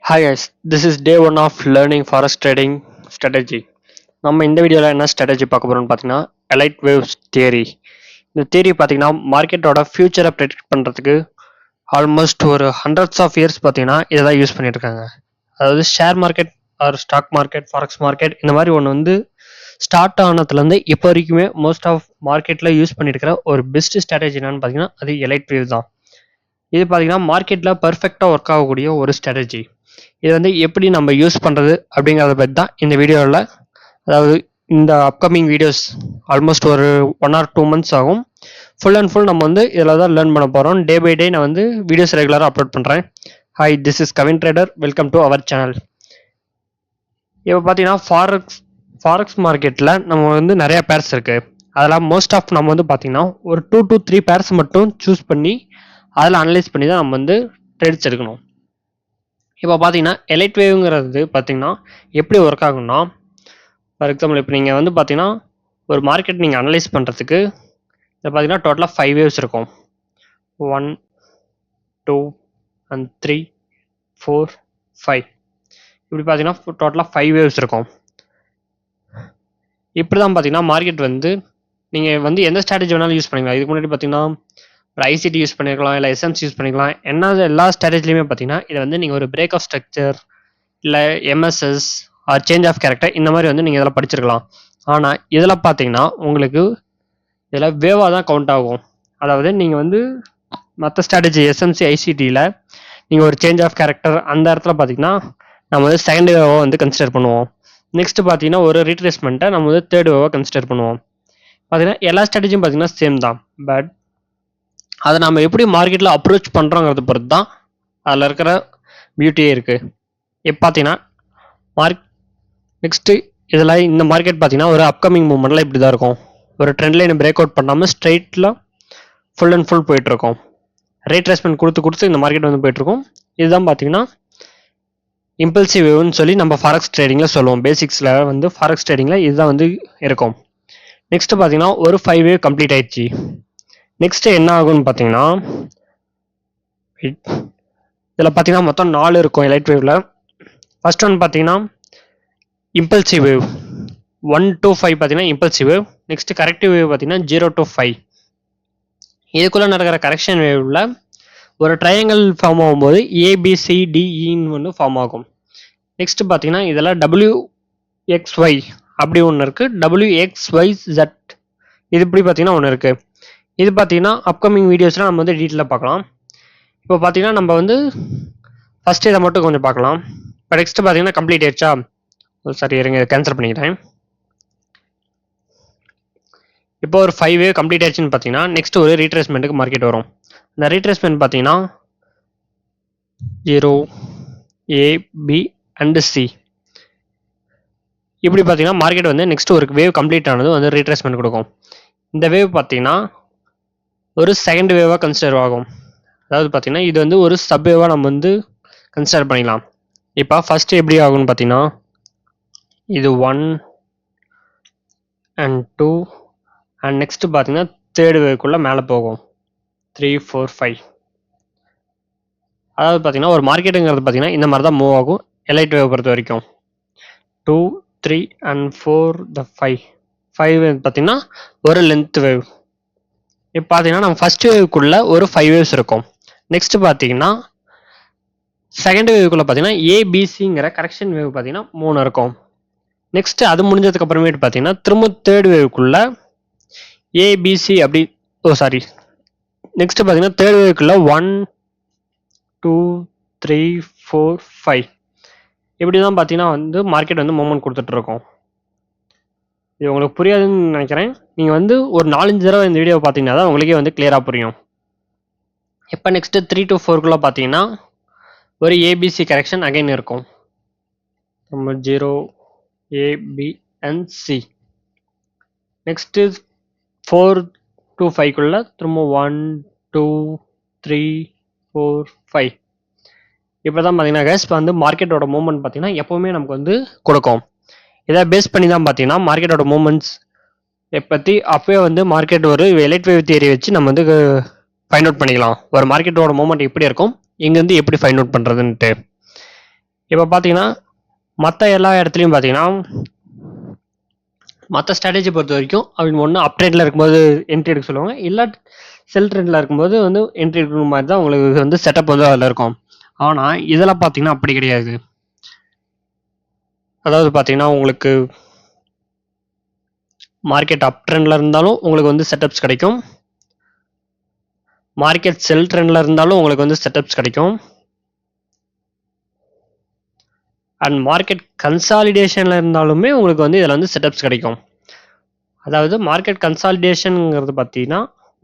Hi guys, this is day one of learning forex trading strategy. நம்ம இந்த வீடியோவில் என்ன ஸ்ட்ராட்டஜி பார்க்க போகிறோம்னு பார்த்தீங்கன்னா எலைட் வேவ்ஸ் தியரி. இந்த தியரி பார்த்தீங்கன்னா மார்க்கெட்டோட ஃபியூச்சரை ப்ரெடிக்ட் பண்ணுறதுக்கு ஆல்மோஸ்ட் ஒரு ஹண்ட்ரட்ஸ் ஆஃப் இயர்ஸ் பார்த்தீங்கன்னா இதை தான் யூஸ் பண்ணிட்டு இருக்காங்க. அதாவது share market or stock market forex market இந்த மாதிரி ஒன்று வந்து ஸ்டார்ட் ஆனதுலேருந்து இப்போ வரைக்குமே மோஸ்ட் ஆஃப் மார்க்கெட்டில் யூஸ் பண்ணிட்டு இருக்கிற ஒரு பெஸ்ட் ஸ்ட்ராட்டஜி என்னன்னு பார்த்தீங்கன்னா அது எலைட் வேவ் தான். இது பார்த்தீங்கன்னா மார்க்கெட்டில் பர்ஃபெக்டாக ஒர்க் ஆகக்கூடிய ஒரு ஸ்ட்ராட்டஜி. இது வந்து எப்படி நம்ம யூஸ் பண்ணுறது அப்படிங்கிறத பற்றி தான் இந்த வீடியோவில், அதாவது இந்த அப்கமிங் வீடியோஸ் ஆல்மோஸ்ட் ஒரு 1 or 2 months ஆகும். ஃபுல் அண்ட் ஃபுல் நம்ம வந்து இதில் தான் லேர்ன் பண்ண போகிறோம். டே பை டே நான் வந்து வீடியோஸ் ரெகுலராக அப்லோட் பண்ணுறேன். Hi, this is Kavin trader, welcome to our channel. இப்போ பார்த்தீங்கன்னா ஃபாரெக்ஸ் மார்க்கெட்டில் நம்ம வந்து நிறைய பேர்ஸ் இருக்குது. அதெல்லாம் மோஸ்ட் ஆஃப் நம்ம வந்து பார்த்தீங்கன்னா ஒரு 2 to 3 பேர்ஸ் மட்டும் சூஸ் பண்ணி அதில் அனலைஸ் பண்ணி தான் நம்ம வந்து ட்ரேட்ஸ் எடுக்கணும். இப்போ பார்த்தீங்கன்னா எலைட் வேவ்ங்கிறது பார்த்தீங்கன்னா எப்படி ஒர்க் ஆகும்னா, ஃபார் எக்ஸாம்பிள் இப்போ நீங்கள் வந்து பார்த்தீங்கன்னா ஒரு மார்க்கெட் நீங்கள் அனலைஸ் பண்ணுறதுக்கு இதில் பார்த்தீங்கன்னா டோட்டலாக 5 வேவ்ஸ் இருக்கும். 1, 2 and 3, 4, 5 இப்படி பார்த்தீங்கன்னா டோட்டலாக 5 வேவ்ஸ் இருக்கும். இப்படி தான் பார்த்தீங்கன்னா மார்க்கெட் வந்து நீங்கள் வந்து எந்த ஸ்ட்ராட்டஜி வேணாலும் யூஸ் பண்ணிக்கலாம். இதுக்கு முன்னாடி பார்த்தீங்கன்னா ஒரு ஐசிடி யூஸ் பண்ணிக்கலாம், இல்லை எஸ்எம்சி யூஸ் பண்ணிக்கலாம். என்ன எல்லா ஸ்ட்ராட்டஜிலையுமே பார்த்தீங்கன்னா இதை வந்து நீங்கள் ஒரு பிரேக் ஆஃப் ஸ்ட்ரக்சர் இல்லை MSS or change of character இந்த மாதிரி வந்து நீங்கள் இதில் படிச்சிருக்கலாம். ஆனால் இதில் பார்த்தீங்கன்னா உங்களுக்கு இதில் வேவாக தான் கவுண்ட் ஆகும். அதாவது நீங்கள் வந்து மற்ற ஸ்ட்ராட்டஜி எஸ்எம்சி ஐசிடியில் நீங்கள் ஒரு சேஞ்ச் ஆஃப் கேரக்டர் அந்த இடத்துல பார்த்தீங்கன்னா நம்ம வந்து செகண்ட் வேவாக வந்து கன்சிடர் பண்ணுவோம். நெக்ஸ்ட் பார்த்தீங்கன்னா ஒரு ரீட்ரேஸ்மெண்ட்டை நம்ம வந்து தேர்ட் வேவாக கன்சிடர் பண்ணுவோம். பார்த்தீங்கன்னா எல்லா ஸ்ட்ராட்டஜியும் பார்த்தீங்கன்னா சேம் தான். பட் அதை நம்ம எப்படி மார்க்கெட்டில் அப்ரோச் பண்ணுறோங்கிறத பொறுத்து தான் அதில் இருக்கிற பியூட்டியே இருக்குது. இப்போ பார்த்தீங்கன்னா நெக்ஸ்ட்டு இதில் இந்த மார்க்கெட் பார்த்தீங்கன்னா ஒரு அப்கமிங் மூமெண்ட்டில் இப்படி தான் இருக்கும். ஒரு ட்ரெண்ட் லைனை பிரேக் அவுட் பண்ணாமல் ஸ்ட்ரைட்டில் ஃபுல் அண்ட் ஃபுல் போயிட்டுருக்கும். ரீட்ரேஸ்மெண்ட் கொடுத்து இந்த மார்க்கெட் வந்து போயிட்டுருக்கும். இதுதான் பார்த்தீங்கன்னா இம்பல்சிவ் வேவ்னு சொல்லி நம்ம ஃபாரெக்ஸ் ட்ரேடிங்கில் சொல்லுவோம். பேசிக்ஸில் வந்து ஃபாரெக்ஸ் ட்ரேடிங்கில் இதுதான் வந்து இருக்கும். நெக்ஸ்ட்டு பார்த்தீங்கன்னா ஒரு 5 வேவ் கம்ப்ளீட் ஆயிடுச்சு. நெக்ஸ்ட் என்ன ஆகும்னு பார்த்தீங்கன்னா இதில் பார்த்தீங்கன்னா மொத்தம் 4 இருக்கும் எலைட் வேவ்ல. ஃபர்ஸ்ட் ஒன் பார்த்தீங்கன்னா இம்பல்சிவ் வேவ் 1 to 5 பார்த்தீங்கன்னா impulsive wave. Next corrective wave பார்த்தீங்கன்னா 0 to 5. இதுக்குள்ளே நடக்கிற கரெக்ஷன் வேவ்ல ஒரு ட்ரையாங்கிள் ஃபார்ம் ஆகும்போது ஏபிசிடிஇன்னு ஒன்று ஃபார்ம் ஆகும். நெக்ஸ்ட் பார்த்தீங்கன்னா இதெல்லாம் WXY அப்படி ஒன்று இருக்குது, WXYZ இது இப்படி பார்த்தீங்கன்னா ஒன்று இருக்குது. இது பார்த்தீங்கன்னா அப்கமிங் வீடியோஸ்லாம் நம்ம வந்து டீட்டெயிலாக பார்க்கலாம். இப்போ பார்த்தீங்கன்னா நம்ம வந்து ஃபஸ்ட்டு இதை மட்டும் கொஞ்சம் பார்க்கலாம். இப்போ நெக்ஸ்ட் பார்த்தீங்கன்னா கம்ப்ளீட் ஆயிடுச்சா, சரி இருங்க கேன்சல் பண்ணிக்கிறேன். இப்போ ஒரு 5 வேவ் கம்ப்ளீட் ஆயிடுச்சுன்னு பார்த்தீங்கன்னா நெக்ஸ்ட் ஒரு ரீட்ரேஸ்மெண்ட்டுக்கு மார்க்கெட் வரும். இந்த ரீட்ரேஸ்மெண்ட் பார்த்தீங்கன்னா 0, A, B and C இப்படி பார்த்தீங்கன்னா மார்க்கெட் வந்து நெக்ஸ்ட் ஒரு வேவ் கம்ப்ளீட் ஆனது வந்து ரீட்ரேஸ்மெண்ட் கொடுக்கும். இந்த வேவ் பார்த்தீங்கன்னா ஒரு செகண்ட் வேவாக கன்சிடர் ஆகும். அதாவது பார்த்தீங்கன்னா இது வந்து ஒரு சப் வேவாக நம்ம வந்து கன்சிடர் பண்ணிக்கலாம். இப்போ ஃபஸ்ட்டு எப்படி ஆகும்னு பார்த்தீங்கன்னா இது 1 and 2 அண்ட் நெக்ஸ்ட்டு பார்த்தீங்கன்னா தேர்ட் வேவ்க்குள்ளே மேலே போகும் 3, 4, 5. அதாவது பார்த்தீங்கன்னா ஒரு மார்க்கெட்டுங்கிறது பார்த்தீங்கன்னா இந்த மாதிரி தான் மூவ் ஆகும் எலைட் வேவ் பொறுத்த வரைக்கும். 2, 3 and 4 the 5 பார்த்தீங்கன்னா ஒரு லென்த் வேவ். இப்போ பார்த்தீங்கன்னா நம்ம ஃபர்ஸ்ட் வேவ்க்குள்ளே ஒரு 5 வேவ்ஸ் இருக்கும். நெக்ஸ்ட் பார்த்தீங்கன்னா செகண்ட் வேவ்க்குள்ளே பார்த்தீங்கன்னா ஏபிசிங்கிற கரெக்ஷன் வேவ் பார்த்தீங்கன்னா 3 இருக்கும். நெக்ஸ்ட் அது முடிஞ்சதுக்கு அப்புறமேட்டு பார்த்தீங்கன்னா திரும்ப தேர்ட் வேவ்க்குள்ளே ஏபிசி அப்படி நெக்ஸ்ட் பார்த்தீங்கன்னா தேர்ட் வேவ்க்குள்ளே 1, 2, 3, 4, 5 இப்படி தான் பார்த்தீங்கன்னா வந்து மார்க்கெட் வந்து மூவ்மெண்ட் கொடுத்துட்டு இருக்கோம். இது உங்களுக்கு புரியாதுன்னு நினைக்கிறேன். நீங்கள் வந்து ஒரு 4-5 தடவை இந்த வீடியோ பார்த்தீங்கன்னா தான் உங்களுக்கே வந்து கிளியராக புரியும். இப்போ நெக்ஸ்ட்டு 3 to 4குள்ளே பார்த்தீங்கன்னா ஒரு ஏபிசி கரெக்ஷன் அகைன் இருக்கும். நம்ம 0, A, B and C. Next 4 to 5குள்ளே திரும்ப 1, 2, 3, 4, 5 இப்போ தான் பார்த்தீங்கன்னா கேஸ் வந்து மார்க்கெட்டோட மூவ்மெண்ட் பார்த்தீங்கன்னா எப்போவுமே நமக்கு வந்து கொடுக்கும். இதை பேஸ் பண்ணி தான் பார்த்தீங்கன்னா மார்க்கெட்டோட மூவ்மெண்ட்ஸ் பற்றி அப்போயே வந்து மார்க்கெட் ஒரு எலைட் வேவ் தியரி வச்சு நம்ம வந்து ஃபைண்ட் அவுட் பண்ணிக்கலாம். ஒரு மார்க்கெட்டோட மூவ்மெண்ட் எப்படி இருக்கும், இங்கேருந்து எப்படி ஃபைண்ட் அவுட் பண்ணுறதுன்ட்டு. இப்போ பார்த்தீங்கன்னா மற்ற எல்லா இடத்துலையும் பார்த்தீங்கன்னா மற்ற ஸ்ட்ராட்டஜி பொறுத்த வரைக்கும் அவங்க ஒன்று அப் ட்ரெண்டில் இருக்கும்போது என்ட்ரி எடுக்க சொல்லுவாங்க, இல்லை செல் ட்ரெண்டில் இருக்கும்போது வந்து என்ட்ரி எடுக்கிற மாதிரி தான் உங்களுக்கு வந்து செட்டப் வந்து அதில் இருக்கும். ஆனால் இதெல்லாம் பார்த்தீங்கன்னா அப்படி கிடையாது. அதாவது பார்த்தீங்கன்னா உங்களுக்கு மார்க்கெட் அப் ட்ரெண்டில் இருந்தாலும் உங்களுக்கு வந்து செட்டப்ஸ் கிடைக்கும், மார்க்கெட் செல் ட்ரெண்டில் இருந்தாலும் உங்களுக்கு வந்து செட்டப்ஸ் கிடைக்கும், அண்ட் மார்க்கெட் கன்சாலிடேஷனில் இருந்தாலுமே உங்களுக்கு வந்து இதில் வந்து செட்டப்ஸ் கிடைக்கும். அதாவது மார்க்கெட் கன்சாலிடேஷனுங்கிறது பார்த்தீங்கன்னா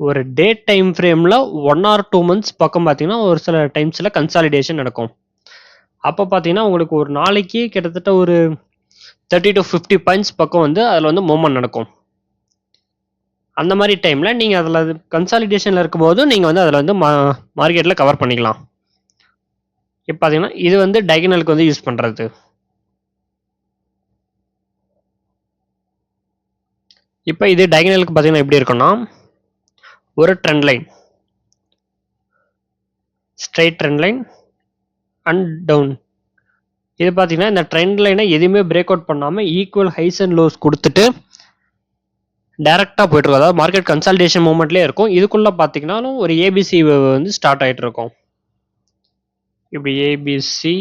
ஒரு டே டைம் ஃப்ரேமில் 1 or 2 months பக்கம் பார்த்தீங்கன்னா ஒரு சில டைம்ஸில் கன்சாலிடேஷன் நடக்கும். அப்போ பார்த்தீங்கன்னா உங்களுக்கு ஒரு நாளைக்கு கிட்டத்தட்ட ஒரு 30 to 50 பாயிண்ட்ஸ் பக்கம் வந்து அதில் வந்து மூவ்மெண்ட் நடக்கும். அந்த மாதிரி டைமில் நீங்கள் அதில் கன்சாலிடேஷனில் இருக்கும்போது நீங்கள் வந்து அதில் வந்து மார்க்கெட்டில் கவர் பண்ணிக்கலாம். இப்போ பார்த்தீங்கன்னா இது வந்து டைகனலுக்கு வந்து யூஸ் பண்ணுறது. இப்போ இது டைகனலுக்கு பார்த்தீங்கன்னா எப்படி இருக்குன்னா ஒரு trend line, straight trend line and down. இது பார்த்தீங்கன்னா இந்த ட்ரெண்ட் லைனை எதுவுமே பிரேக் அவுட் பண்ணாமல் ஈக்குவல் ஹைஸ் அண்ட் லோஸ் கொடுத்துட்டு டேரெக்டாக போயிட்டு இருக்கும். அதாவது மார்க்கெட் கன்சாலிடேஷன் மூமெண்ட்லேயே இருக்கும். இதுக்குள்ளே பார்த்தீங்கன்னா ஒரு ஏபிசி வந்து ஸ்டார்ட் ஆகிட்டு இருக்கும். இப்படி ஏபிசி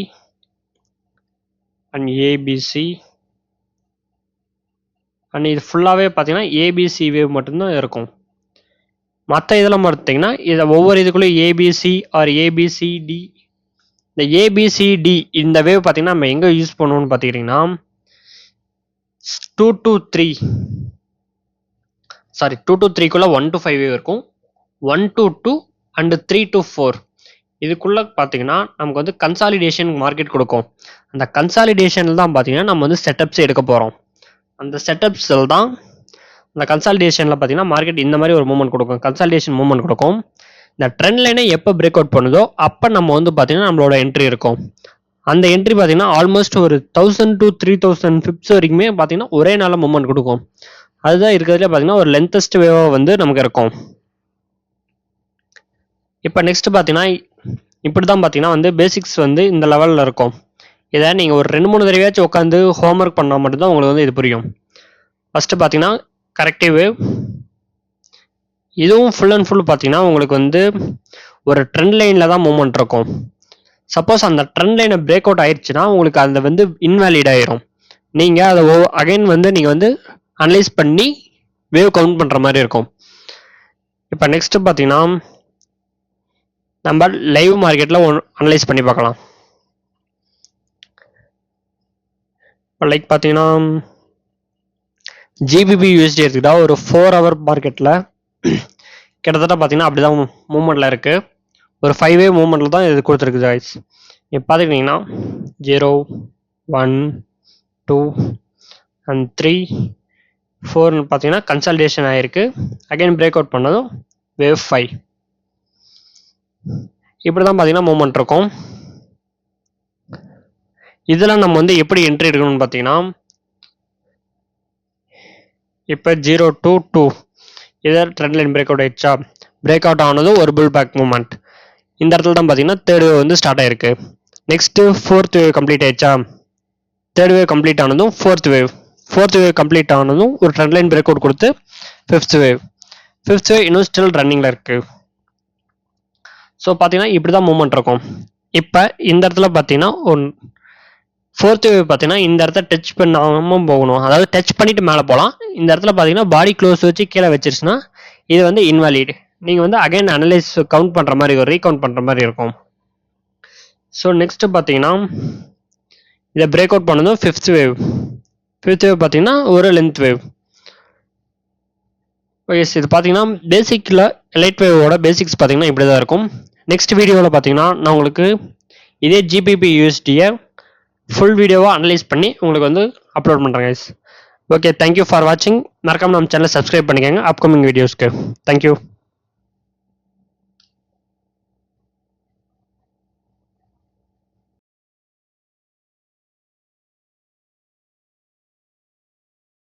அண்ட் ஏபிசி அண்ட் இது ஃபுல்லாகவே பார்த்தீங்கன்னா ஏபிசி வேவ் மட்டும்தான் இருக்கும். மற்ற இதெல்லாம் பார்த்தீங்கன்னா இதை ஒவ்வொரு இதுக்குள்ளேயும் ஏபிசி ஆர் ஏபிசிடி, இந்த ஏபிசிடி இந்த வேவ் பார்த்தீங்கன்னா நம்ம எங்கே யூஸ் பண்ணுவோம்னு பார்த்துக்கிட்டிங்கன்னா 2 to 3 1 to 5 வேவ் இருக்கும், 1 to 2 அண்ட் 3 to 4. இதுக்குள்ளே பார்த்தீங்கன்னா நமக்கு வந்து கன்சாலிடேஷன் மார்க்கெட் கொடுக்கும். அந்த கன்சாலிடேஷனில் தான் பார்த்தீங்கன்னா நம்ம வந்து செட்டப்ஸ் எடுக்க போகிறோம். அந்த செட்டப்ஸில் தான் அந்த கன்சாலிடேஷனில் பார்த்தீங்கன்னா மார்க்கெட் இந்த மாதிரி ஒரு மூவ்மெண்ட் கொடுக்கும், கன்சாலிடேஷன் மூவ்மெண்ட் கொடுக்கும். இந்த ட்ரெண்ட் லைனை எப்போ பிரேக் அவுட் பண்ணுதோ அப்போ நம்ம வந்து பார்த்தீங்கன்னா நம்மளோட என்ட்ரி இருக்கும். அந்த என்ட்ரி பார்த்தீங்கன்னா ஆல்மோஸ்ட் ஒரு 1000 to 3000 பிப்ஸ் வரைக்குமே பார்த்தீங்கன்னா ஒரே நாளில் மூவ்மெண்ட் கொடுக்கும். அதுதான் இருக்கிறதுல பார்த்தீங்கன்னா ஒரு லென்த்தஸ்ட் வேவாக வந்து நமக்கு இருக்கும். இப்போ நெக்ஸ்ட் பார்த்தீங்கன்னா இப்படி தான் பார்த்தீங்கன்னா வந்து பேசிக்ஸ் வந்து இந்த லெவலில் இருக்கும். இதை நீங்கள் ஒரு 2-3 தடவையாச்சும் உட்காந்து ஹோம்ஒர்க் பண்ணால் மட்டும்தான் உங்களுக்கு வந்து இது புரியும். ஃபஸ்ட்டு பார்த்தீங்கன்னா கரெக்டிவ் வேவ், இதுவும் ஃபுல் அண்ட் ஃபுல் பார்த்தீங்கன்னா உங்களுக்கு வந்து ஒரு ட்ரெண்ட் லைனில் தான் மூவ்மெண்ட் இருக்கும். சப்போஸ் அந்த ட்ரெண்ட் லைனை பிரேக் அவுட் ஆயிடுச்சுன்னா உங்களுக்கு அது வந்து இன்வேலிட் ஆயிரும். நீங்கள் அதை அகைன் வந்து நீங்கள் வந்து அனலைஸ் பண்ணி வேவ் கவுண்ட் பண்ணுற மாதிரி இருக்கும். இப்போ நெக்ஸ்ட்டு பார்த்தீங்கன்னா நம்ம லைவ் மார்க்கெட்டில் அனலைஸ் பண்ணி பார்க்கலாம். இப்போ லைக் பார்த்தீங்கன்னா ஜிபிபி யூஎஸ்டி எடுத்துக்கிட்டா ஒரு 4 hour மார்க்கெட்டில் கிட்டத்தட்ட பார்த்தீங்கன்னா அப்படி தான் மூவ்மெண்ட்டில் இருக்குது. ஒரு 5 வேவ் மூவ்மெண்ட்டில் தான் இது கொடுத்துருக்கு காய்ஸ். இப்போ பார்த்துக்கிட்டிங்கன்னா 0 1 2 and 3 4 பார்த்தீங்கன்னா கன்சல்டேஷன் ஆகிருக்கு. அகைன் பிரேக் அவுட் பண்ணதும் வேவ் 5. இப்படி தான் பார்த்தீங்கன்னா மூவ்மெண்ட் இருக்கும். இதெல்லாம் நம்ம வந்து எப்படி என்ட்ரி எடுக்கணும்னு பார்த்தீங்கன்னா இப்போ 0 to 2 இதை ட்ரெண்ட் லைன் பிரேக் அவுட் ஆயிடுச்சா, பிரேக் அவுட் ஆனதும் ஒரு புல் பேக் மூவ்மெண்ட். இந்த இடத்துல தான் பார்த்தீங்கன்னா தேர்ட் வேவ் வந்து ஸ்டார்ட் ஆயிருக்கு. நெக்ஸ்ட்டு 4th வேவ் கம்ப்ளீட் ஆயிடுச்சா, தேர்ட் வேவ் கம்ப்ளீட் ஆனதும் ஃபோர்த் வேவ் கம்ப்ளீட் ஆனதும் ஒரு ட்ரெண்ட் லைன் பிரேக் அவுட் கொடுத்து ஃபிஃப்த் வேவ் இன்னும் ஸ்டில் ரன்னிங்கில் இருக்குது. ஸோ பார்த்தீங்கன்னா இப்படி தான் மூவ்மெண்ட் இருக்கும். இப்போ இந்த இடத்துல பார்த்தீங்கன்னா ஃபோர்த் வேவ் பார்த்தீங்கன்னா இந்த இடத்த டச் பண்ணாமல் போகணும், அதாவது டச் பண்ணிட்டு மேலே போகலாம். இந்த இடத்துல பார்த்தீங்கன்னா பாடி க்ளோஸ் வச்சு கீழே வச்சிருச்சுன்னா இது வந்து இன்வாலிட். நீங்கள் வந்து அகைன் அனலைஸ் கவுண்ட் பண்ணுற மாதிரி இருக்கும், ரீகவுண்ட் பண்ணுற மாதிரி இருக்கும். ஸோ நெக்ஸ்ட்டு பார்த்தீங்கன்னா இதை பிரேக் அவுட் பண்ணதும் ஃபிஃப்த் வேவ் பார்த்தீங்கன்னா ஒரு லென்த் வேவ். எஸ், இது பார்த்தீங்கன்னா பேசிக்கில் லைட் வேவோட பேசிக்ஸ் பார்த்தீங்கன்னா இப்படி தான் இருக்கும். நெக்ஸ்ட் வீடியோவில் பார்த்தீங்கன்னா நான் உங்களுக்கு இதே ஜிபிபி யூஎஸ்டியை ஃபுல் வீடியோவாக அனலைஸ் பண்ணி உங்களுக்கு வந்து அப்லோட் பண்ணுறேன் கைஸ். ஓகே, தேங்க்யூ ஃபார் வாட்சிங். மறக்காமல் நம்ம சேனலை சப்ஸ்கிரைப் பண்ணிக்கோங்க அப்கமிங் வீடியோஸ்க்கு. தேங்க்யூ.